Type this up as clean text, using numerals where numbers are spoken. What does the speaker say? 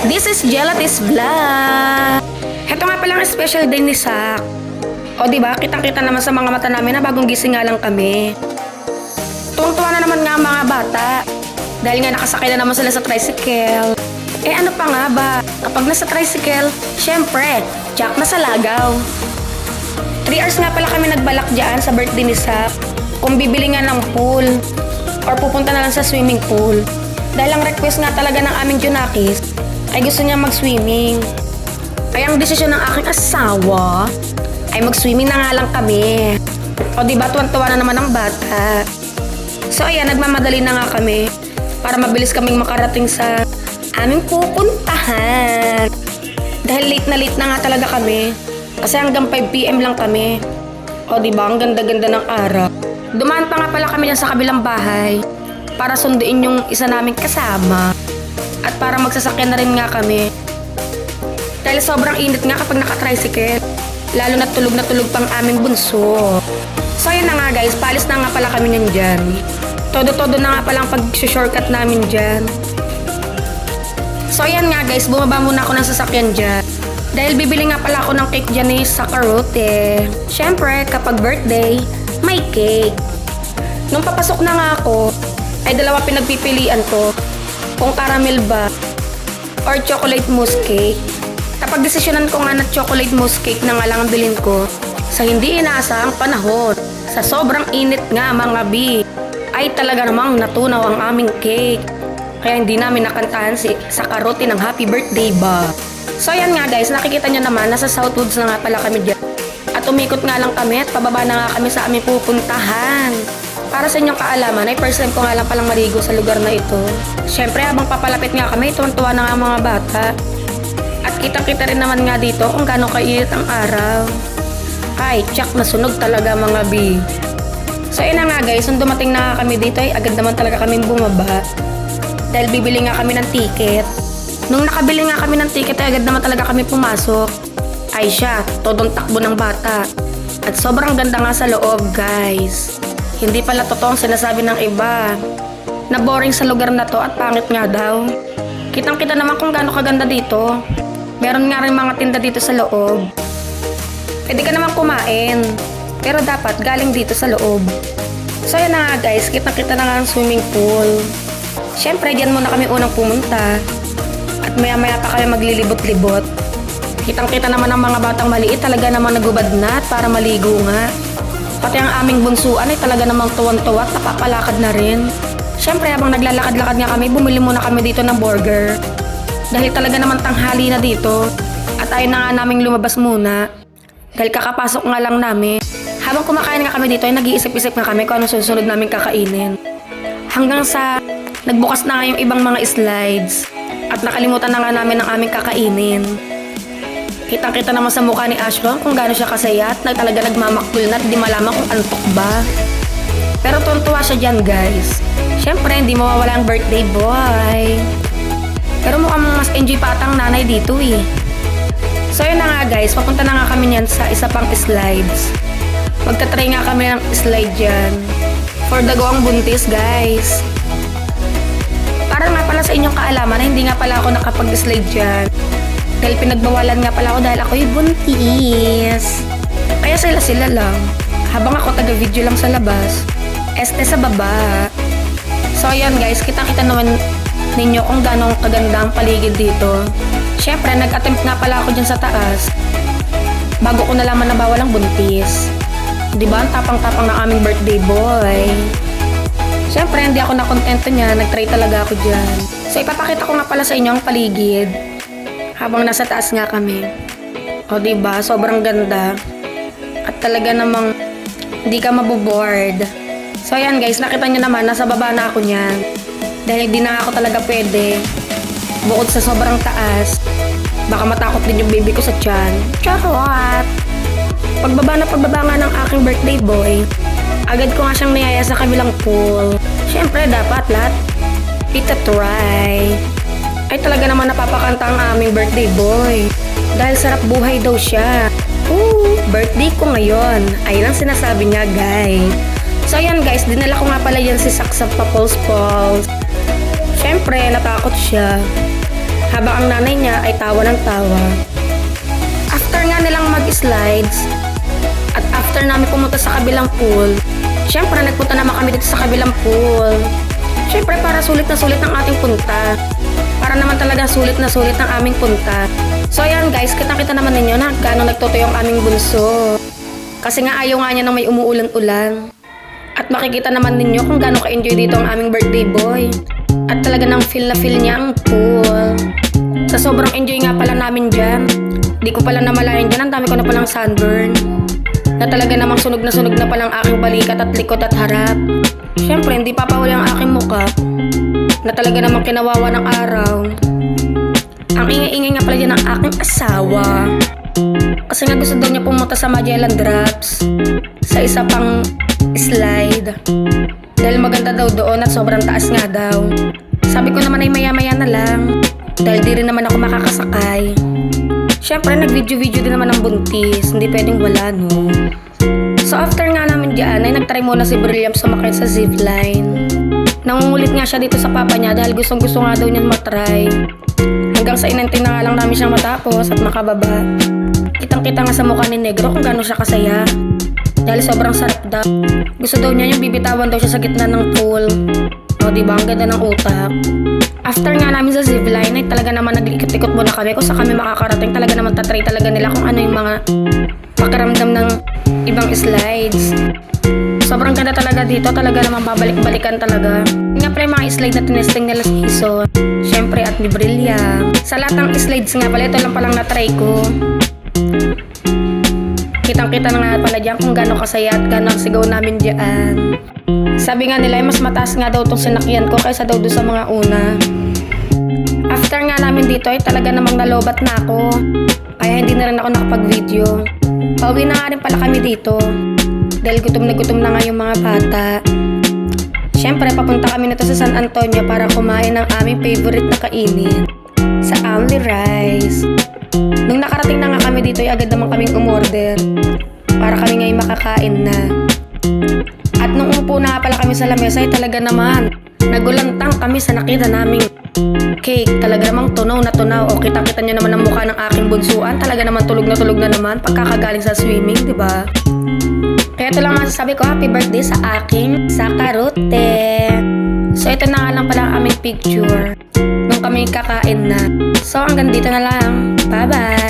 This is Gelatis Vlog. Ito nga palang special day ni Sak. O diba, kitang-kita naman sa mga mata namin na bagong gising nga lang kami. Tuwang-tuwa na naman nga ang mga bata. Dahil nga nakasakay na naman sila sa tricycle. Eh ano pa nga ba? Kapag nasa tricycle, syempre, tsak na sa lagaw. 3 hours nga pala kami nagbalak dyan sa birthday ni Sak. Kung bibili nga ng pool or pupunta na lang sa swimming pool. Dahil ang request nga talaga ng aming Junakis ay gusto niya mag-swimming. Kaya ang desisyon ng aking asawa ay mag-swimming na nga lang kami. O diba, tuwan-tuwa na naman ang bata. So ayan, nagmamadali na nga kami para mabilis kaming makarating sa aming pupuntahan. Dahil late na nga talaga kami. Kasi hanggang 5 PM lang kami. O diba, ang ganda-ganda ng araw. Dumaan pa nga pala kami dyan sa kabilang bahay para sunduin yung isa naming kasama. At para magsasakyan na rin nga kami. Dahil sobrang init nga kapag naka-tricycle. Lalo na tulog pang aming bunso. So ayan na nga guys, paalis na nga pala kami nyan dyan. Todo-todo na nga palang pag-shortcut namin dyan. So ayan nga guys, bumaba muna ako ng sasakyan dyan. Dahil bibili nga pala ako ng cake dyan ni Sakarote. Siyempre, kapag birthday, may cake. Nung papasok na nga ako, ay dalawa pinagpipilian ko. Kung caramel ba or chocolate mousse cake. Kapag desisyonan ko nga na chocolate mousse cake na nga lang ang bilhin ko, sa hindi inaasahang panahon, sa sobrang init nga mga bi, ay talaga namang natunaw ang aming cake. Kaya hindi namin nakantahan si Sakarote ng happy birthday ba. So ayan nga guys, nakikita nyo naman, nasa Southwoods na nga pala kami dyan. At umikot nga lang kami at pababa na nga kami sa aming pupuntahan. Para sa inyong kaalaman, ay first time ko nga lang palang maligo sa lugar na ito. Siyempre, habang papalapit nga kami, tuwan-tuwa na nga mga bata. At kitang-kita rin naman nga dito kung gaano kainit ang araw. Ay, tsak na sunog talaga mga bi. So yun na nga guys, nung dumating na nga kami dito, ay agad naman talaga kami bumaba. Dahil bibili nga kami ng ticket. Nung nakabili nga kami ng ticket, ay agad naman talaga kami pumasok. Ay siya, todong takbo ng bata. At sobrang ganda nga sa loob guys. Hindi pala totoong sinasabi ng iba na boring sa lugar na to at pangit nga daw. Kitang-kita naman kung gaano kaganda dito. Meron nga rin mga tinda dito sa loob. Pwede ka naman kumain, pero dapat galing dito sa loob. So yan na nga guys, kitang-kita na nga ang swimming pool. Siyempre, diyan muna kami unang pumunta. At maya-maya pa kami maglilibot-libot. Kitang-kita naman ang mga batang maliit, talaga namang nagubad na at para maligo nga. Pati ang aming bunsuan ay talaga namang tuwan-tuwa at napapalakad na rin. Siyempre, habang naglalakad-lakad nga kami, bumili muna kami dito ng burger. Dahil talaga naman tanghali na dito. At ayaw na nga naming lumabas muna. Dahil kakapasok nga lang namin. Habang kumakain nga kami dito, ay nag-iisip-isip nga kami kung anong susunod namin kakainin. Hanggang sa nagbukas na nga yung ibang mga slides. At nakalimutan na nga namin ang aming kakainin. Kitang-kita naman sa mukha ni Ashron kung gaano siya kasaya at talaga nagmamakul na at di malaman kung antok ba. Pero tuwan-tuwa siya dyan guys. Siyempre, hindi mawawala ang birthday boy. Pero mukhang mas enjoy pa atang nanay dito eh. So yun na nga guys, papunta na nga kami niyan sa isa pang slides. Magta-try nga kami ng slide dyan. For the goang buntis guys. Para nga pala sa inyong kaalaman na hindi nga pala ako nakapag-slide dyan. Dahil pinagbawalan nga pala ako dahil ako'y buntis. Kaya sila lang. Habang ako taga-video lang sa labas, sa baba. So ayan guys, kita-kita naman ninyo kung gano'ng kaganda ang paligid dito. Siyempre, nag-attempt nga pala ako dyan sa taas. Bago ko nalaman na bawal ang buntis. Diba, ang tapang-tapang ng aming birthday boy. Siyempre, hindi ako nakontento niya. Nag-try talaga ako dyan. So ipapakita ko nga pala sa inyo ang paligid. Habang nasa taas nga kami. O diba, sobrang ganda. At talaga namang hindi ka maboboard. So ayan guys, nakita nyo naman, nasa baba na ako niyan. Dahil di na ako talaga pwede. Bukod sa sobrang taas, baka matakot din yung baby ko sa tiyan. Charot! Pagbaba nga ng aking birthday boy, agad ko nga siyang niyaya sa kabilang pool. Siyempre, dapat lahat ita-try. Ay talaga naman napapakanta ang aming birthday boy. Dahil sarap buhay daw siya. Birthday ko ngayon. Ayun ang sinasabi niya guys. So ayan guys, dinala ko nga pala yan si Sak sa pa-pulse-pulse. Siyempre, natakot siya. habang ang nanay niya ay tawa ng tawa. After nga nilang mag-slides, at after namin pumunta sa kabilang pool, syempre nagpunta naman kami dito sa kabilang pool. Syempre para sulit na sulit ang ating punta. Para naman talaga sulit na sulit ang aming punta. So ayan guys, kitang-kita naman ninyo na gaano nagtutuyo ang aming bunso. Kasi nga ayaw nga niya nang may umuulan-ulan. At makikita naman ninyo kung gaano ka-enjoy dito ang aming birthday boy. At talaga nang feel na feel niya ang pool. Sa sobrang enjoy nga pala namin dyan, di ko pala namalayan dyan, ang dami ko na palang sunburn. Na talaga namang sunog na palang aking balikat at likod at harap. Syempre, hindi papawala ang aking muka. Na talaga namang kinawawa ng araw. Ang ingay-ingay nga pala dyan ng aking asawa. Kasi nga gusto daw niya pumunta sa Magellan Drops. Sa isa pang slide. Dahil maganda daw doon at sobrang taas nga daw. Sabi ko naman ay maya-maya na lang. Dahil di rin naman ako makakasakay. Syempre, nag-video-video din naman ng buntis. Hindi pwedeng wala, no? So, after nga namin dyan, ay nagtry muna si Brilliam sumakit sa zipline. Nangungulit nga siya dito sa papa niya dahil gustong-gusto nga daw niyan matry. Hanggang sa inantay na nga lang namin siyang matapos at makababa. Kitang-kita nga sa mukha ni Negro kung gaano siya kasaya. Dahil sobrang sarap daw. Gusto daw niya yung bibitawan daw siya sa gitna ng pool. O, diba? Ang ganda ng utak. After nga namin sa zipline ay talaga naman nag-ikot-ikot muna kami kung saan kami makakarating. Talaga naman tatry talaga nila kung ano yung mga pakiramdam ng ibang slides. Sobrang ganda talaga dito. Talaga naman babalik-balikan talaga. Nga pre mga slide na tinesting nila sa Hiso. Syempre at ni Brilliam. Sa lahat ng slides nga pala, ito lang palang na-try ko. Kitang-kita na nga pala dyan kung gano'ng kasaya at gano'ng sigaw namin dyan. Sabi nga nila, mas mataas nga daw itong sinakyan ko kaysa daw doon sa mga una. After nga namin dito ay talaga namang nalobat na ako. Kaya hindi na rin ako nakapag-video. Pauwi na nga rin pala kami dito. Dahil gutom na nga yung mga bata. Siyempre, papunta kami na to sa San Antonio para kumain ng aming favorite na kainin. Sa Only Rice. Nung nakarating na nga kami dito ay agad naman kaming umorder. Para kami ngayon makakain na. At nung upo na pala kami sa lamesa ay talaga naman nagulantang kami sa nakita naming cake. Talaga namang tunaw na tunaw. O kita-kita nyo naman ang mukha ng aking bunsuan. Talaga naman tulog na naman pagkakagaling sa swimming, diba? Kaya ito lang masasabi ko, happy birthday sa aking sakarute. So ito na nga lang pala ang aming picture nung kami kakain na. So hanggang dito na lang. Bye-bye!